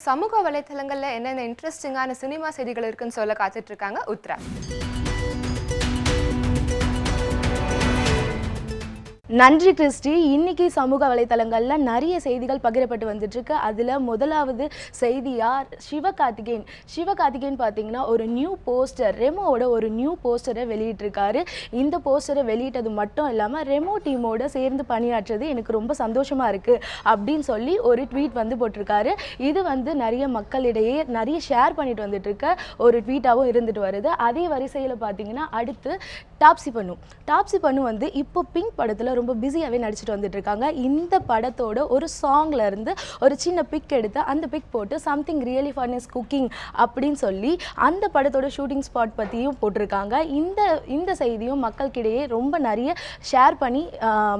சமூக வலைத்தளங்கள்ல என்னென்ன இன்ட்ரெஸ்டிங்கான சினிமா செய்திகள் இருக்குன்னு சொல்ல காத்துட்டு இருக்காங்க உத்ரா. நன்றி கிறிஸ்டி. இன்னைக்கு சமூக வலைத்தளங்களில் நிறைய செய்திகள் பகிரப்பட்டு வந்துட்டுருக்கு. அதில் முதலாவது செய்தியாக சிவகார்த்திகேயன் பார்த்தீங்கன்னா ஒரு நியூ போஸ்டர், ரெமோவோட ஒரு நியூ போஸ்டரை வெளியிட்டிருக்காரு. இந்த போஸ்டரை வெளியிட்டது மட்டும் இல்லாமல் ரெமோ டீமோட சேர்ந்து பணியாற்றுறது எனக்கு ரொம்ப சந்தோஷமாக இருக்குது அப்படின்னு சொல்லி ஒரு ட்வீட் வந்து போட்டிருக்காரு. இது வந்து நிறைய மக்களிடையே நிறைய ஷேர் பண்ணிட்டு வந்துட்டு இருக்க ஒரு ட்வீட்டாகவும் இருந்துட்டு வருது. அதே வரிசையில் பார்த்தீங்கன்னா அடுத்து டாப்ஸி பண்ணு வந்து இப்போ பிங்க் படத்தில் ரொம்ப பிஸியாகவே நடிச்சிட்டு வந்துட்டு இருக்காங்க. இந்த படத்தோட ஒரு சாங்ல இருந்து ஒரு சின்ன பிக் எடுத்து அந்த பிக் போட்டு something really fun is cooking அப்படின்னு சொல்லி அந்த படத்தோட ஷூட்டிங் ஸ்பாட் பற்றியும் போட்டிருக்காங்க. இந்த செய்தியும் மக்களுக்கிடையே ரொம்ப நிறைய ஷேர் பண்ணி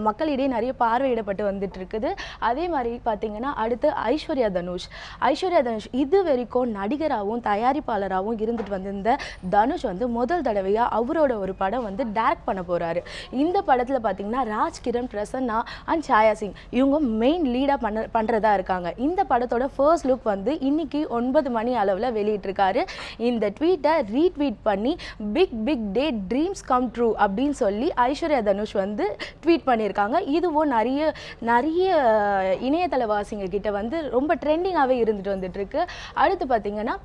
மக்களிடையே நிறைய பார்வையிடப்பட்டு வந்துட்டு இருக்குது. அதே மாதிரி பார்த்தீங்கன்னா அடுத்து ஐஸ்வர்யா தனுஷ் இது வரைக்கும் நடிகராகவும் தயாரிப்பாளராகவும் இருந்துட்டு வந்திருந்த தனுஷ் வந்து முதல் தடவையாக அவரோட ஒரு படம் வந்து டைரக்ட் பண்ண போகிறாரு. இந்த படத்தில் பார்த்தீங்கன்னா ராஜ்கிரண், பிரசன்னா அண்ட் சாயா சிங் இவங்க மெயின் லீடாக பண்ணுறதா இருக்காங்க. இந்த படத்தோட ஃபர்ஸ்ட் லுக் வந்து இன்னைக்கு 9 மணி அளவில் வெளியிட்டிருக்காரு. இந்த ட்வீட்டை ரீட்வீட் பண்ணி big day dreams come true அப்படின்னு சொல்லி ஐஸ்வர்யா தனுஷ் வந்து ட்வீட் பண்ணியிருக்காங்க. இதுவும் நிறைய இணையதளவாசிங்க கிட்ட வந்து ரொம்ப ட்ரெண்டிங்காகவே இருந்துட்டு வந்துட்டு இருக்கு. அடுத்து பார்த்தீங்கன்னா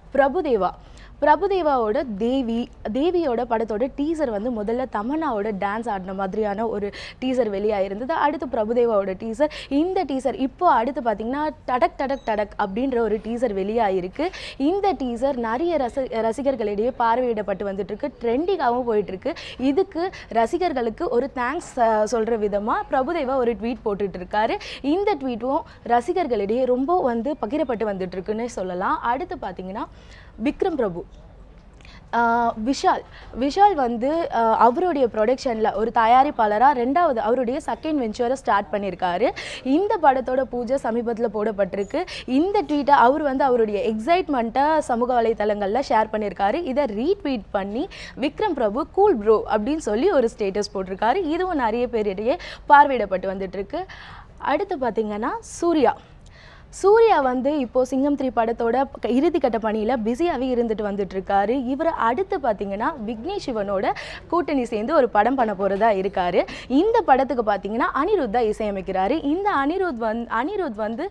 பிரபுதேவாவோட தேவியோட படத்தோட டீசர் வந்து முதல்ல தமன்னாவோட டான்ஸ் ஆடின மாதிரியான ஒரு டீசர் வெளியாயிருந்தது. அடுத்து பிரபுதேவாவோட டீசர். இந்த டீசர் இப்போ அடுத்து பார்த்தீங்கன்னா டடக் அப்படின்ற ஒரு டீசர் வெளியாயிருக்கு. இந்த டீசர் நிறைய ரசிகர்களிடையே பார்வையிடப்பட்டு வந்துட்டு இருக்கு, ட்ரெண்டிங்காகவும் போயிட்டு இருக்கு. இதுக்கு ரசிகர்களுக்கு ஒரு தேங்க்ஸ் சொல்ற விதமாக பிரபுதேவா ஒரு ட்வீட் போட்டுட்டு இருக்காரு. இந்த ட்வீட்டும் ரசிகர்களிடையே ரொம்ப வந்து பகிரப்பட்டு வந்துட்டு இருக்குன்னு சொல்லலாம். அடுத்து பார்த்தீங்கன்னா விக்ரம் பிரபு, விஷால் வந்து அவருடைய ப்ரொடக்ஷனில் ஒரு தயாரிப்பாளராக ரெண்டாவது அவருடைய செகண்ட் வெஞ்சரை ஸ்டார்ட் பண்ணியிருக்காரு. இந்த படத்தோட பூஜை சமீபத்தில் போடப்பட்டிருக்கு. இந்த ட்வீட்டை அவர் வந்து அவருடைய எக்ஸைட்மெண்ட்டை சமூக வலைத்தளங்களில் ஷேர் பண்ணியிருக்காரு. இதை ரீட்வீட் பண்ணி விக்ரம் பிரபு கூல் ப்ரோ அப்படின்னு சொல்லி ஒரு ஸ்டேட்டஸ் போட்டிருக்காரு. இதுவும் நிறைய பேரிடையே பார்வையிடப்பட்டு வந்துட்டுருக்கு. அடுத்து பார்த்திங்கன்னா சூர்யா வந்து இப்போது சிங்கம் 3 படத்தோட இறுதிக்கட்ட பணியில் பிஸியாகவே இருந்துட்டு வந்துட்டு இருக்காரு. இவர் அடுத்து பார்த்தீங்கன்னா விக்னேஷ் சிவனோட கூட்டணி சேர்ந்து ஒரு படம் பண்ண போகிறதா இருக்காரு. இந்த படத்துக்கு பார்த்தீங்கன்னா அனிருத் தான் இசையமைக்கிறாரு. இந்த அனிருத் வந்து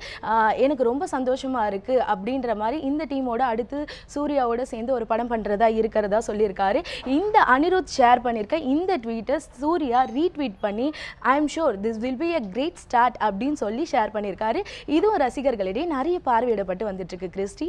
எனக்கு ரொம்ப சந்தோஷமாக இருக்குது அப்படின்ற மாதிரி இந்த டீமோட அடுத்து சூர்யாவோட சேர்ந்து ஒரு படம் பண்ணுறதா இருக்கிறதா சொல்லியிருக்காரு. இந்த அனிருத் ஷேர் பண்ணியிருக்க இந்த ட்வீட்டை சூர்யா ரீட்வீட் பண்ணி I am sure this will be a great start அப்படின்னு சொல்லி ஷேர் பண்ணியிருக்காரு. இதுவும் ரசிகர்களிடையே நிறைய பார்வையிடப்பட்டு வந்துட்டு இருக்கு கிறிஸ்டி.